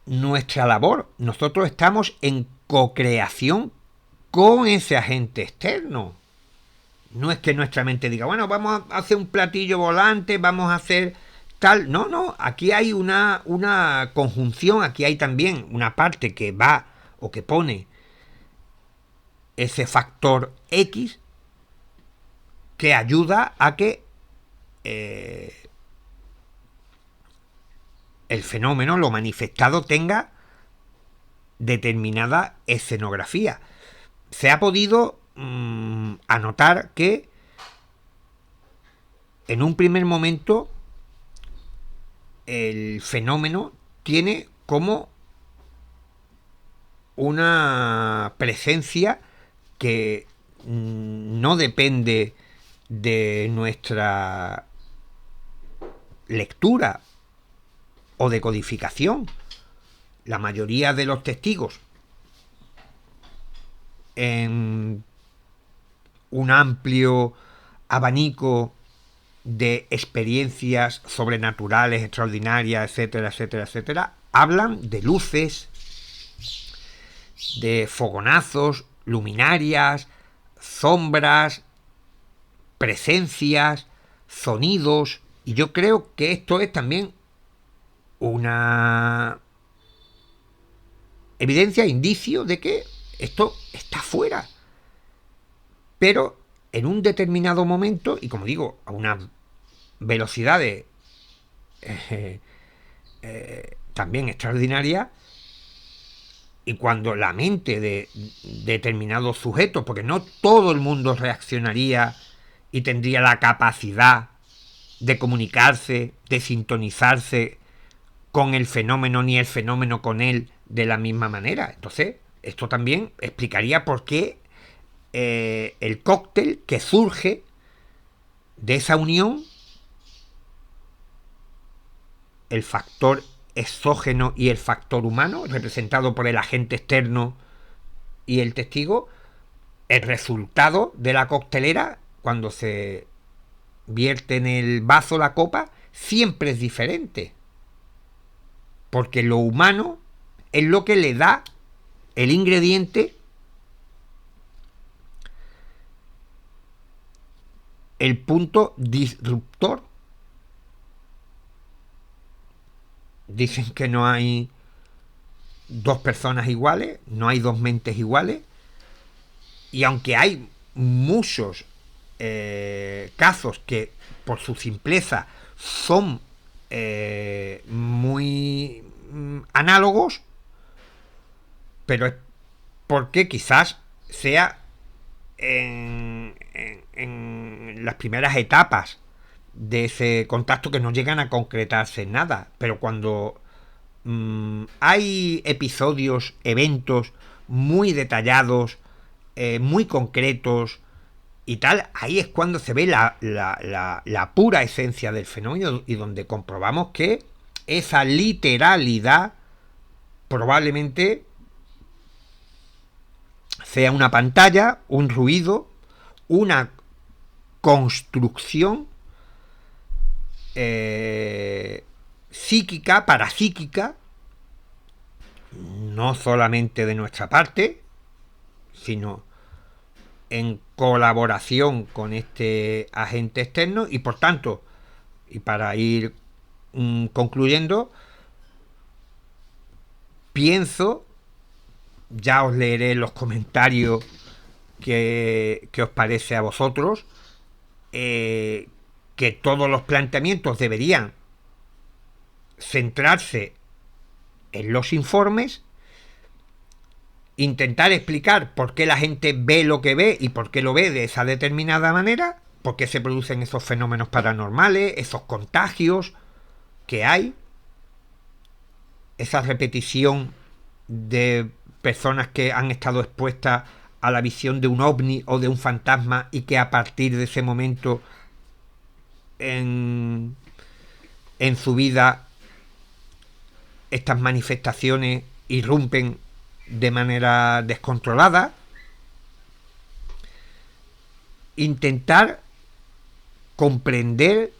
nuestra labor. Nosotros estamos en co-creación con ese agente externo. No es que nuestra mente diga, bueno, vamos a hacer un platillo volante, vamos a hacer tal. No, aquí hay una conjunción, aquí hay también una parte que va o que pone ese factor X que ayuda a que el fenómeno, lo manifestado, tenga determinada escenografía. Se ha podido anotar que en un primer momento el fenómeno tiene como una presencia que no depende de nuestra lectura o decodificación. La mayoría de los testigos en un amplio abanico de experiencias sobrenaturales, extraordinarias, etcétera, etcétera, etcétera, hablan de luces, de fogonazos, luminarias, sombras, presencias, sonidos, y yo creo que esto es también una evidencia, indicio de que esto está fuera. Pero en un determinado momento, y como digo, a unas velocidades también extraordinarias, y cuando la mente de determinados sujetos, porque no todo el mundo reaccionaría y tendría la capacidad de comunicarse, de sintonizarse con el fenómeno, ni el fenómeno con él de la misma manera. Entonces, esto también explicaría por qué el cóctel que surge de esa unión, el factor exógeno y el factor humano, representado por el agente externo y el testigo, el resultado de la coctelera, cuando se vierte en el vaso la copa, siempre es diferente. Porque lo humano es lo que le da el ingrediente, el punto disruptor. Dicen que no hay dos personas iguales, no hay dos mentes iguales, y aunque hay muchos casos que por su simpleza son muy análogos, pero es porque quizás sea en las primeras etapas de ese contacto que no llegan a concretarse en nada, pero cuando hay episodios, eventos muy detallados, muy concretos y tal, ahí es cuando se ve la pura esencia del fenómeno y donde comprobamos que esa literalidad probablemente sea una pantalla, un ruido, una construcción psíquica, parapsíquica, no solamente de nuestra parte, sino en colaboración con este agente externo y por tanto, y para ir concluyendo, pienso, ya os leeré los comentarios que os parece a vosotros, que todos los planteamientos deberían centrarse en los informes, intentar explicar por qué la gente ve lo que ve y por qué lo ve de esa determinada manera, por qué se producen esos fenómenos paranormales, esos contagios que hay, esa repetición de personas que han estado expuestas a la visión de un ovni o de un fantasma y que a partir de ese momento en su vida estas manifestaciones irrumpen de manera descontrolada. Intentar comprender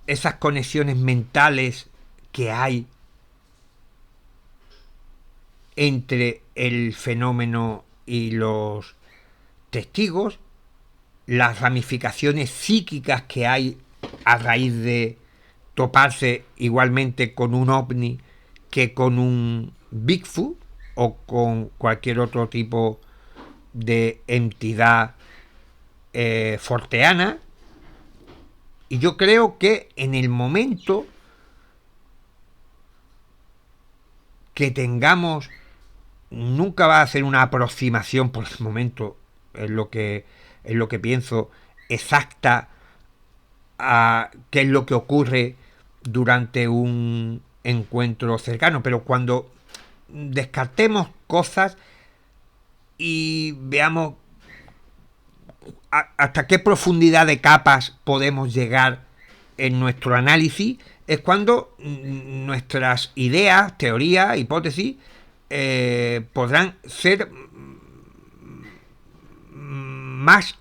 esas conexiones mentales que hay entre el fenómeno y los testigos, las ramificaciones psíquicas que hay a raíz de toparse igualmente con un ovni que con un Bigfoot o con cualquier otro tipo de entidad forteana. Y yo creo que en el momento que tengamos, nunca va a ser una aproximación por el momento, es lo que pienso, exacta a qué es lo que ocurre durante un encuentro cercano, pero cuando descartemos cosas y veamos hasta qué profundidad de capas podemos llegar en nuestro análisis, es cuando nuestras ideas, teorías, hipótesis podrán ser más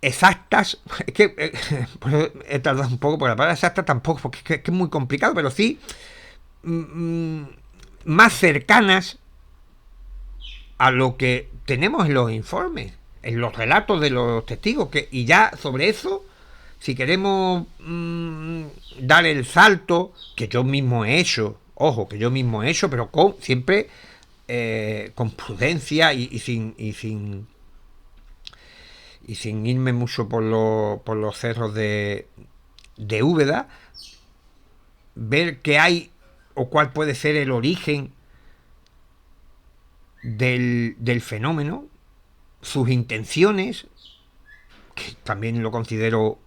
exactas. Es que he tardado un poco, porque la palabra exacta tampoco, porque es que es muy complicado, pero sí más cercanas a lo que tenemos en los informes, en los relatos de los testigos, y ya sobre eso, si queremos dar el salto, que yo mismo he hecho, ojo, que yo mismo he hecho, pero siempre con prudencia y sin irme mucho por los cerros de Úbeda, ver qué hay o cuál puede ser el origen del fenómeno, sus intenciones, que también lo considero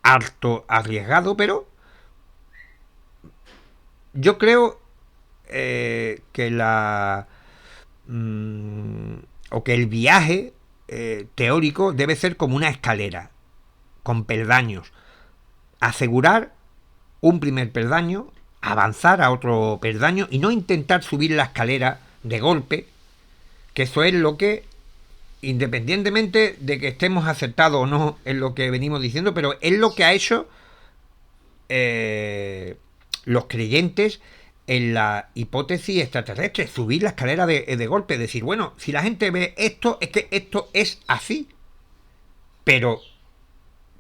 harto arriesgado, pero yo creo que o que el viaje teórico debe ser como una escalera, con peldaños. Asegurar un primer peldaño, avanzar a otro peldaño y no intentar subir la escalera de golpe, que eso es lo que, independientemente de que estemos acertados o no en lo que venimos diciendo, pero es lo que ha hecho los creyentes en la hipótesis extraterrestre, subir la escalera de golpe, decir, bueno, si la gente ve esto, es que esto es así, pero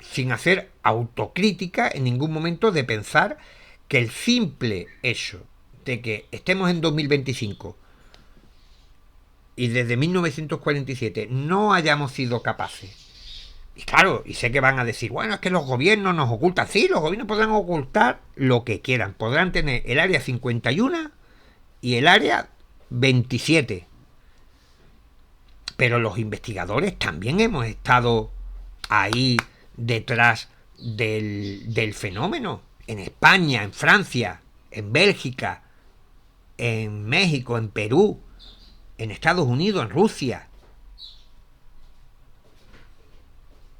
sin hacer autocrítica en ningún momento de pensar que el simple hecho de que estemos en 2025 y desde 1947 no hayamos sido capaces Y claro, y sé que van a decir, bueno, es que los gobiernos nos ocultan. Sí, los gobiernos podrán ocultar lo que quieran. Podrán tener el área 51 y el área 27. Pero los investigadores también hemos estado ahí detrás del fenómeno. En España, en Francia, en Bélgica, en México, en Perú, en Estados Unidos, en Rusia.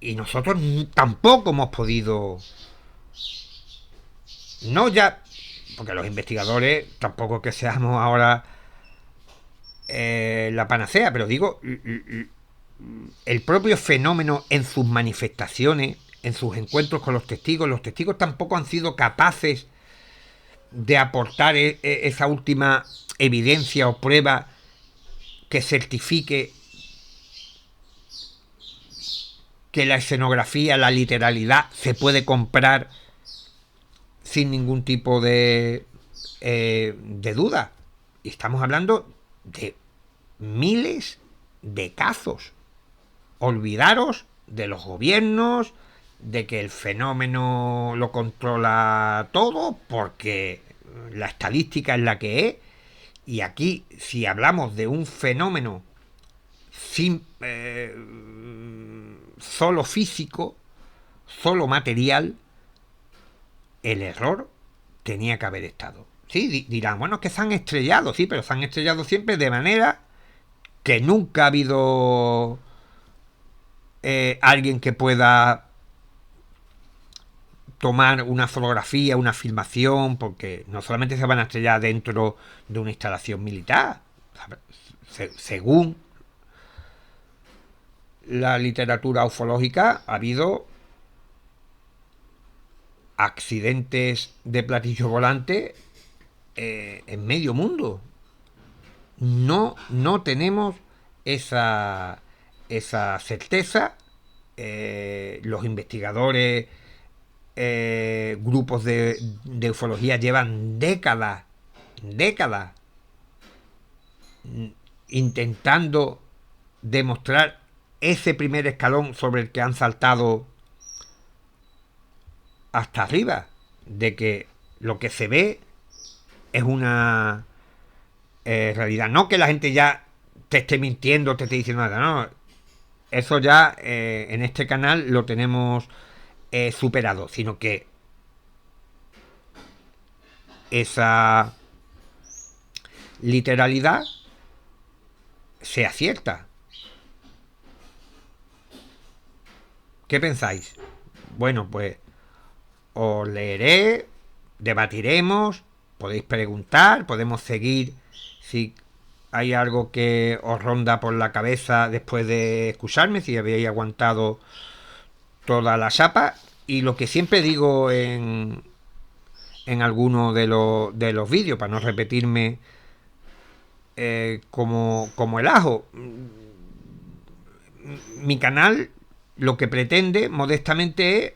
Y nosotros tampoco hemos podido... No ya... Porque los investigadores tampoco que seamos ahora la panacea, pero digo, el propio fenómeno en sus manifestaciones, en sus encuentros con los testigos tampoco han sido capaces de aportar esa última evidencia o prueba que certifique que la escenografía, la literalidad se puede comprar sin ningún tipo de duda. Y estamos hablando de miles de casos. Olvidaros de los gobiernos, de que el fenómeno lo controla todo, porque la estadística es la que es. Y aquí, si hablamos de un fenómeno sin solo físico, solo material, el error tenía que haber estado. Sí, dirán, bueno, es que se han estrellado, sí, pero se han estrellado siempre de manera que nunca ha habido alguien que pueda tomar una fotografía, una filmación, porque no solamente se van a estrellar dentro de una instalación militar, según la literatura ufológica, ha habido accidentes de platillo volante en medio mundo. No tenemos esa certeza. Los investigadores, grupos de ufología llevan décadas intentando demostrar ese primer escalón sobre el que han saltado hasta arriba, de que lo que se ve es una realidad. No que la gente ya te esté mintiendo, te esté diciendo nada, no. Eso ya en este canal lo tenemos superado, sino que esa literalidad sea cierta. ¿Qué pensáis? Bueno, pues os leeré, debatiremos, podéis preguntar, podemos seguir si hay algo que os ronda por la cabeza después de escucharme, si habéis aguantado toda la chapa. Y lo que siempre digo en alguno de los vídeos, para no repetirme como el ajo, mi canal lo que pretende modestamente es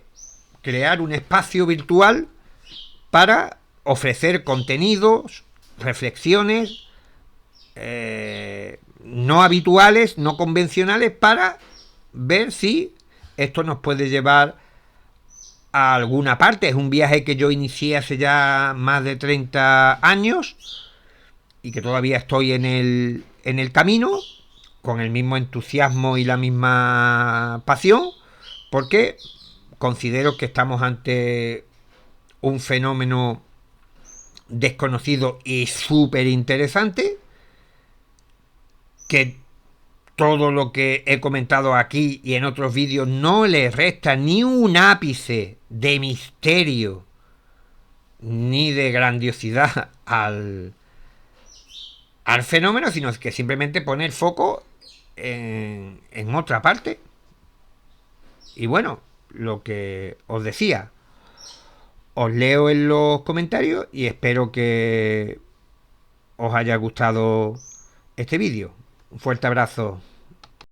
crear un espacio virtual para ofrecer contenidos, reflexiones no habituales, no convencionales, para ver si esto nos puede llevar a alguna parte. Es un viaje que yo inicié hace ya más de 30 años y que todavía estoy en el camino, con el mismo entusiasmo y la misma pasión, porque considero que estamos ante un fenómeno desconocido y súper interesante, que todo lo que he comentado aquí y en otros vídeos no le resta ni un ápice de misterio ni de grandiosidad al fenómeno, sino que simplemente pone el foco en otra parte. Y bueno, lo que os decía, os leo en los comentarios y espero que os haya gustado este vídeo. Un fuerte abrazo.